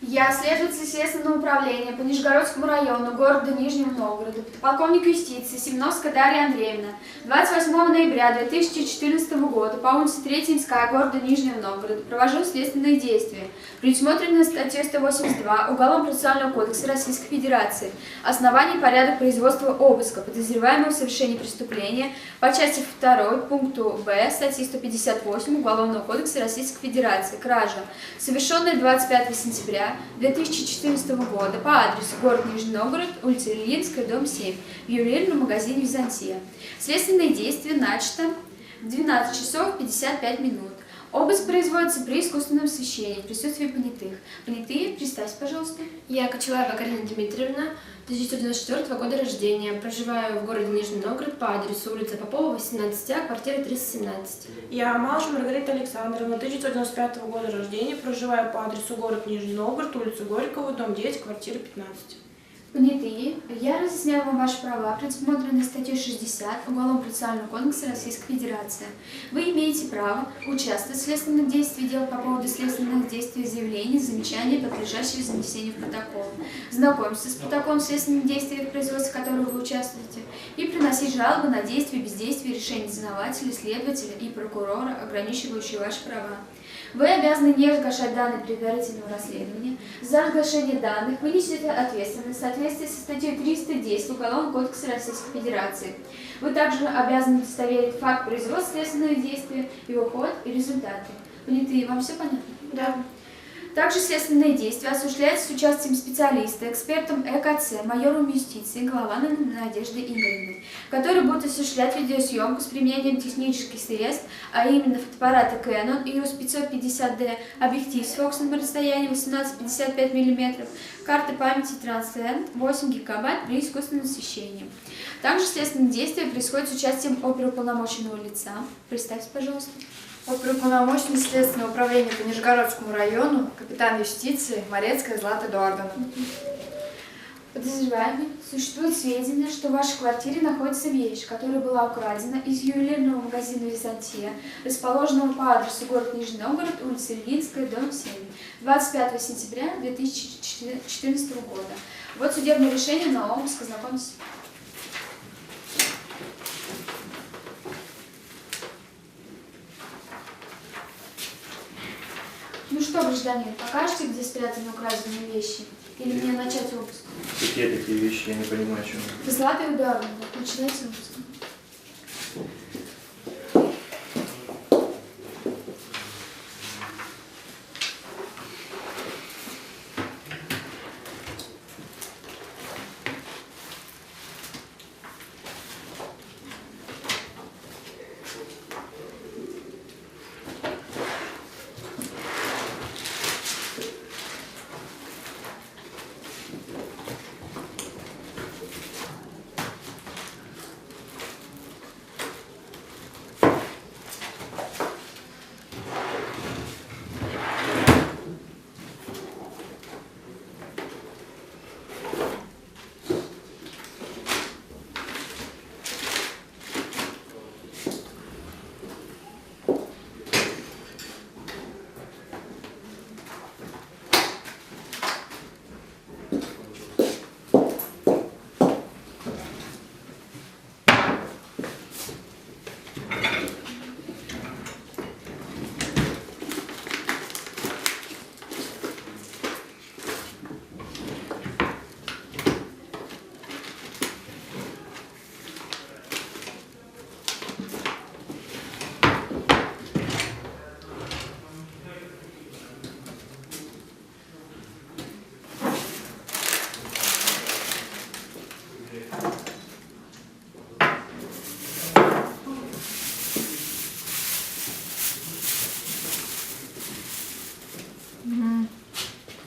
Я, следователь Следственного управления по Нижегородскому району города Нижнего Новгорода, подполковник юстиции Семеновская Дарья Андреевна, 28 ноября 2014 года по улице Третьинская города Нижнего Новгорода провожу следственные действия, предусмотренные статьей 182 Уголовно-процессуального кодекса Российской Федерации, основание и порядок производства обыска подозреваемого в совершении преступления по части 2 пункту Б статьи 158 Уголовного кодекса Российской Федерации, кража, совершенная 25 сентября 2014 года по адресу город Нижний Новгород, улица Ильинская, дом 7, в ювелирном магазине «Византия». Следственные действия начато в 12 часов 55 минут. Обыск производится при искусственном освещении в присутствии понятых. Понятые, представьте, пожалуйста. Я Кочелаева Карина Дмитриевна, 1994 года рождения. Проживаю в городе Нижний Новгород по адресу улица Попова, 18А, квартира 317. Я Малыш Маргарита Александровна, 1995 года рождения. Проживаю по адресу город Нижний Новгород, улица Горького, дом 9, квартира 15. Понятые, я разъясняю вам ваши права, предусмотренные статьей 60 Уголовно-процессуального кодекса Российской Федерации. Вы имеете право участвовать в следственных действиях, делать по поводу следственных действий заявлений, замечаний, подлежащих занесению в протокол, знакомиться с протоколом следственных действий, в производстве которого вы участвуете, и приносить жалобы на действия, бездействие, решения дознавателя, следователя и прокурора, ограничивающие ваши права. Вы обязаны не разглашать данные предварительного расследования. За разглашение данных вы несете ответственность в соответствии со статьей 310 Уголовного кодекса Российской Федерации. Вы также обязаны удостоверить факт производства следственных действий, его ход и результаты. Понятые, вам все понятно? Да. Также следственные действия осуществляются с участием специалиста, экспертом ЭКЦ, майором юстиции Головановой Надежды Игоревны, который будет осуществлять видеосъемку с применением технических средств, а именно фотоаппарата Canon EOS 550D, объектив с фокусом на расстоянии 18-55 мм, карты памяти Transcend 8 ГБ при искусственном освещении. Также следственные действия происходят с участием оперуполномоченного лица. Представьте, пожалуйста. Оперуполномоченный Следственного управления по Нижегородскому району, капитан юстиции Морецкая Злата Эдуардовна. Подозреваемый, существует сведения, что в вашей квартире находится вещь, которая была украдена из ювелирного магазина «Византия», расположенного по адресу город Нижний Новгород, улица Ильинская, дом 7, 25 сентября 2014 года. Вот судебное решение на обыск, ознакомьтесь. Ну что, гражданин, покажете, где спрятаны украденные вещи? Или мне начать обыск? Какие такие вещи? Я не понимаю, о чем. Злата Эдуардовна, начинайте обыск.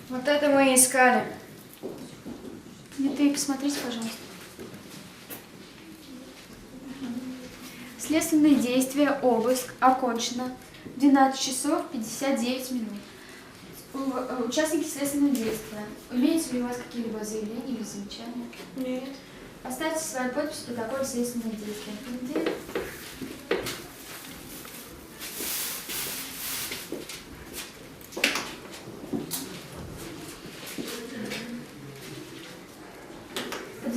Вот это мы и искали. Понятые, посмотрите, пожалуйста. Следственные действия, обыск окончено в 12 часов 59 минут. Участники следственного действия, имеются ли у вас какие-либо заявления или замечания? Нет. Оставьте свою подпись в протоколе следственных действий. Понятые?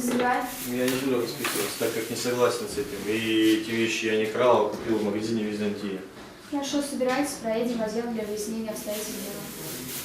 Подозревает? Я не буду расписываться, так как не согласен с этим. И эти вещи я не крал, а купил в магазине Византия. Хорошо, собирайтесь, проедем в отдел для выяснения обстоятельств дела.